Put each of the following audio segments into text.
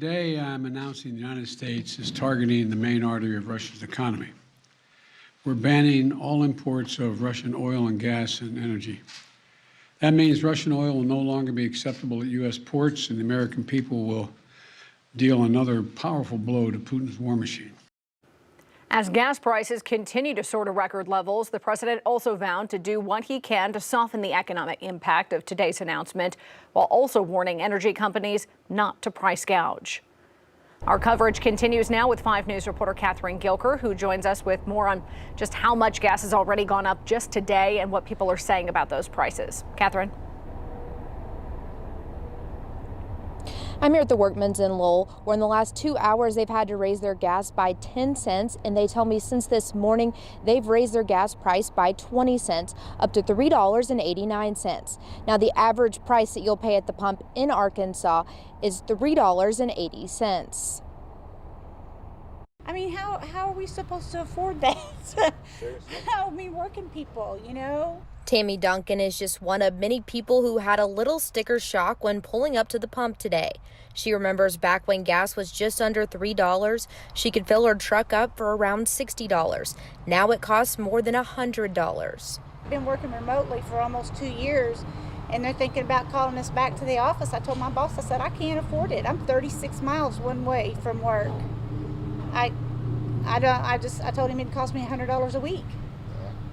Today, I'm announcing the United States is targeting the main artery of Russia's economy. We're banning all imports of Russian oil and gas and energy. That means Russian oil will no longer be acceptable at U.S. ports, and the American people will deal another powerful blow to Putin's war machine. As gas prices continue to soar to record levels, the president also vowed to do what he can to soften the economic impact of today's announcement, while also warning energy companies not to price gouge. Our coverage continues now with 5 News reporter Catherine Gilker, who joins us with more on just how much gas has already gone up just today and what people are saying about those prices. Catherine. I'm here at the Workman's in Lowell, where in the last 2 hours they've had to raise their gas by 10 cents, and they tell me since this morning they've raised their gas price by 20 cents, up to $3.89. Now the average price that you'll pay at the pump in Arkansas is $3.80. I mean, how are we supposed to afford that? How are we working people, you know? Tammy Duncan is just one of many people who had a little sticker shock when pulling up to the pump today. She remembers back when gas was just under $3, she could fill her truck up for around $60. Now it costs more than $100. I've been working remotely for almost 2 years, and they're thinking about calling us back to the office. I told my boss, I said, I can't afford it. I'm 36 miles one way from work. I told him it'd cost me $100 a week.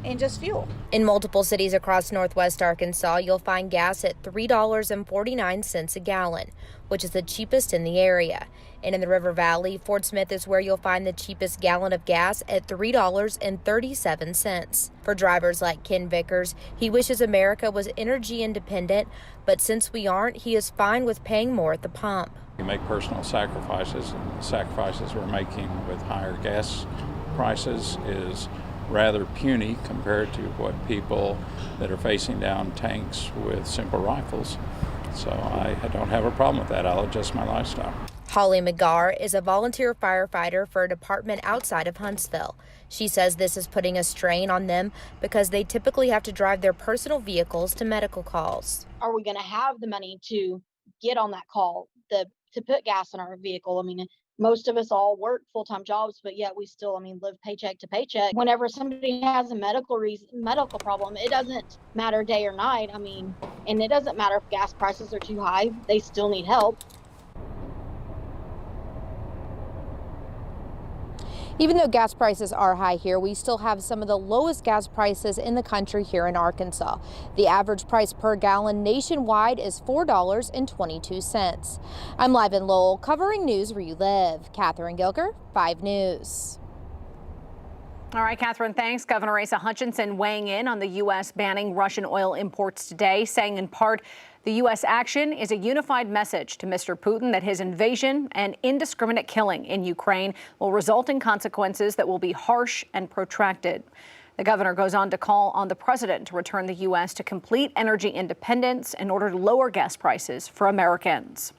And just fuel. In multiple cities across northwest Arkansas, you'll find gas at $3.49 a gallon, which is the cheapest in the area. And in the River Valley, Fort Smith is where you'll find the cheapest gallon of gas at $3.37. For drivers like Ken Vickers, he wishes America was energy independent, but since we aren't, he is fine with paying more at the pump. We make personal sacrifices, and the sacrifices we're making with higher gas prices is rather puny compared to what people that are facing down tanks with simple rifles. So I don't have a problem with that. I'll adjust my lifestyle. Holly McGarr is a volunteer firefighter for a department outside of Huntsville. She says this is putting a strain on them because they typically have to drive their personal vehicles to medical calls. Are we going to have the money to get on that call, to put gas in our vehicle? I mean, most of us all work full-time jobs, but yet we still, live paycheck to paycheck. Whenever somebody has a medical problem, it doesn't matter day or night. And it doesn't matter if gas prices are too high, they still need help. Even though gas prices are high here, we still have some of the lowest gas prices in the country here in Arkansas. The average price per gallon nationwide is $4.22. I'm live in Lowell, covering news where you live. Catherine Gilker, 5 News. All right, Catherine, thanks. Governor Asa Hutchinson weighing in on the U.S. banning Russian oil imports today, saying in part, the U.S. action is a unified message to Mr. Putin that his invasion and indiscriminate killing in Ukraine will result in consequences that will be harsh and protracted. The governor goes on to call on the president to return the U.S. to complete energy independence in order to lower gas prices for Americans.